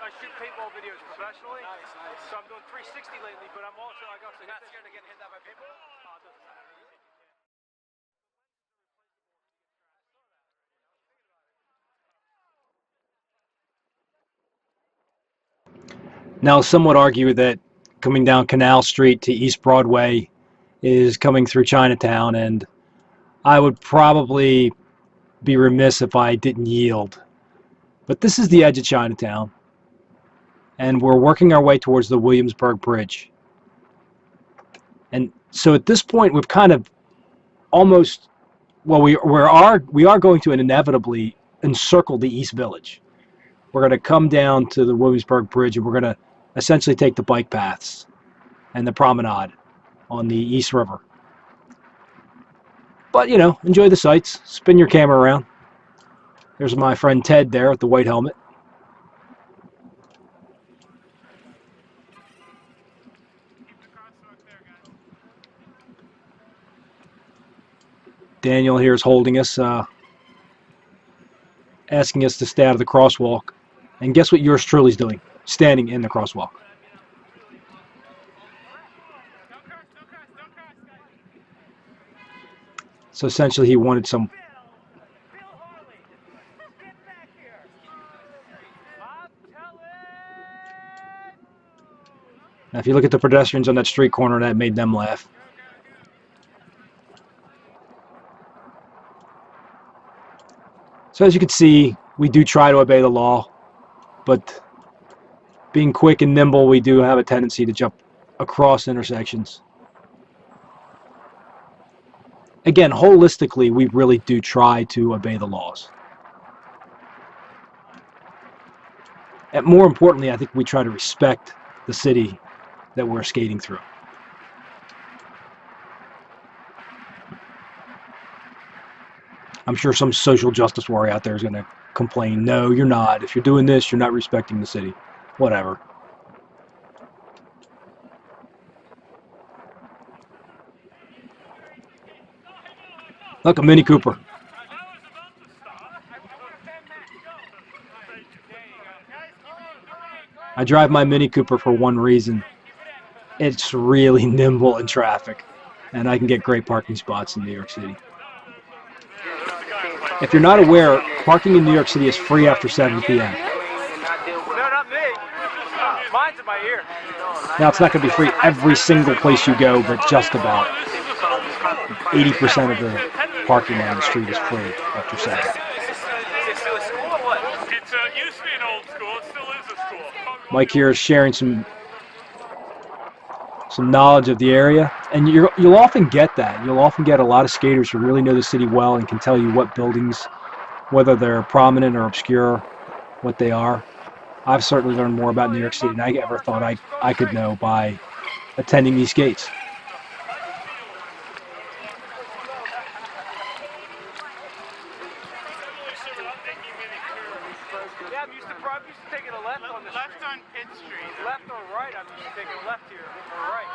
I shoot paintball videos professionally. Nice. So I'm doing 360 lately, but I'm also I got to. Not scared of getting hit by paintball? Oh, it doesn't matter. Now, some would argue that coming down Canal Street to East Broadway is coming through Chinatown, and I would probably be remiss if I didn't yield. But this is the edge of Chinatown, and we're working our way towards the Williamsburg Bridge. And so at this point, we've kind of almost, well, we are going to inevitably encircle the East Village. We're going to come down to the Williamsburg Bridge, and we're going to essentially take the bike paths and the promenade on the East River. But, you know, enjoy the sights. Spin your camera around. There's my friend Ted there with the white helmet. Daniel here is holding us, asking us to stay out of the crosswalk. And guess what yours truly is doing? Standing in the crosswalk. So essentially he wanted some... Now if you look at the pedestrians on that street corner, that made them laugh. So as you can see, we do try to obey the law, but being quick and nimble, we do have a tendency to jump across intersections. Again, holistically, we really do try to obey the laws. And more importantly, I think we try to respect the city that we're skating through. I'm sure some social justice warrior out there is going to complain, no, you're not. If you're doing this, you're not respecting the city. Whatever. Look, a Mini Cooper. I drive my Mini Cooper for one reason. It's really nimble in traffic, and I can get great parking spots in New York City. If you're not aware, parking in New York City is free after 7 p.m. No, not me. Mine's in my ear. Now, it's not going to be free every single place you go, but just about 80% of the parking on the street is free after 7. Is it still a school or what? It used to be an old school. It still is a school. Mike here is sharing some knowledge of the area, and you'll often get that. You'll often get a lot of skaters who really know the city well and can tell you what buildings, whether they're prominent or obscure, what they are. I've certainly learned more about New York City than I ever thought I could know by attending these skates. Yeah, I'm used to taking a left on the street. Left on Pitt Street. Left or right, I'm used to taking a left here or right.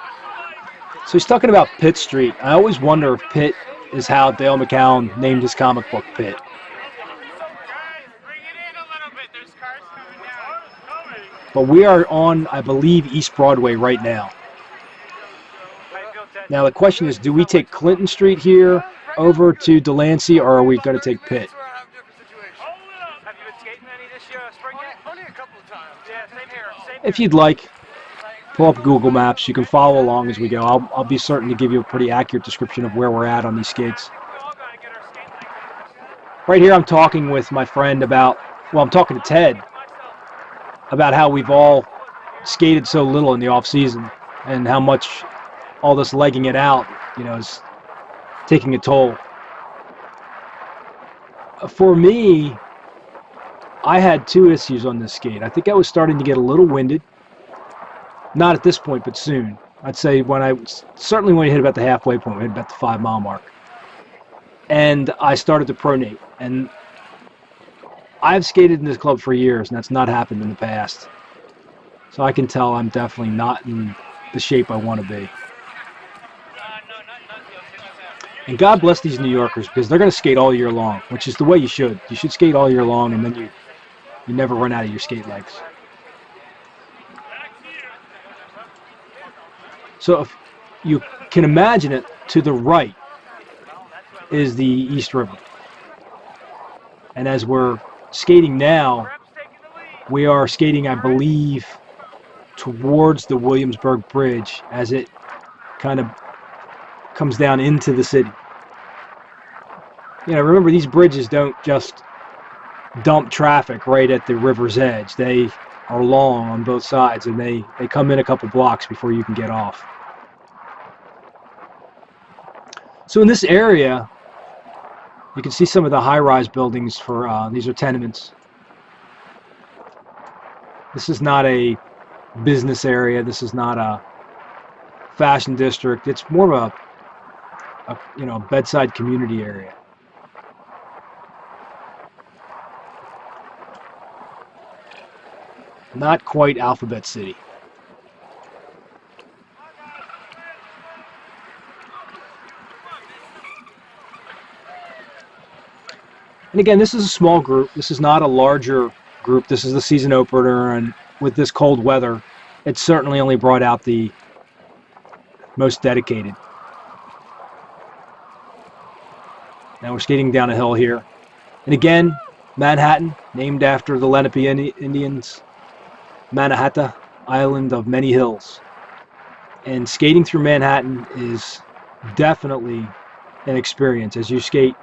So he's talking about Pitt Street. I always wonder if Pitt is how Dale McCown named his comic book Pitt. Guys, bring it in a little bit. There's cars coming down. But we are on, I believe, East Broadway right now. Now the question is, do we take Clinton Street here over to Delancey, or are we going to take Pitt? Have you been skating any this spring yet? Only a couple of times. Yeah, same here. If you'd like, pull up Google Maps. You can follow along as we go. I'll be certain to give you a pretty accurate description of where we're at on these skates. Right here I'm talking with my friend about, well, I'm talking to Ted about how we've all skated so little in the off season and how much all this legging it out, you know, is taking a toll. For me, I had two issues on this skate. I think I was starting to get a little winded. Not at this point, but soon. I'd say certainly when you hit about the halfway point, we hit about the 5 mile mark. And I started to pronate. And I've skated in this club for years, and that's not happened in the past. So I can tell I'm definitely not in the shape I want to be. And God bless these New Yorkers, because they're going to skate all year long, which is the way you should. You should skate all year long, and then you never run out of your skate legs. So if you can imagine it, to the right is the East River. And as we're skating now, we are skating, I believe, towards the Williamsburg Bridge as it kind of comes down into the city. You know, remember, these bridges don't just dump traffic right at the river's edge. They are long on both sides, and they come in a couple blocks before you can get off. So in this area, you can see some of the high-rise buildings for, these are tenements. This is not a business area. This is not a fashion district. It's more of a you know, bedside community area. Not quite Alphabet City. And again, this is a small group. This is not a larger group. This is the season opener, and with this cold weather, it certainly only brought out the most dedicated. Now we're skating down a hill here. And again, Manhattan, named after the Lenape Indians. Mannahatta, island of many hills. And skating through Manhattan is definitely an experience. As you skate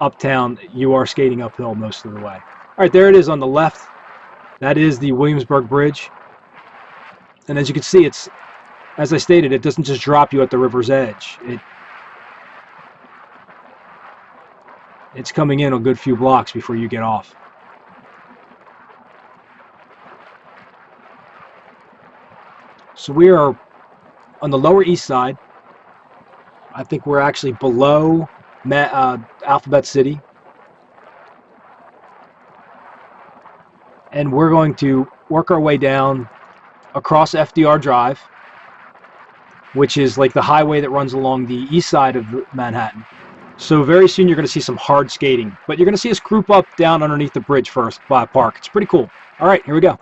uptown, you are skating uphill most of the way. All right, there it is on the left. That is the Williamsburg Bridge. And as you can see, it's, as I stated, it doesn't just drop you at the river's edge. It's coming in a good few blocks before you get off. So we are on the Lower East Side. I think we're actually below Alphabet City. And we're going to work our way down across FDR Drive, which is like the highway that runs along the east side of Manhattan. So very soon you're going to see some hard skating. But you're going to see us group up down underneath the bridge first by a park. It's pretty cool. All right, here we go.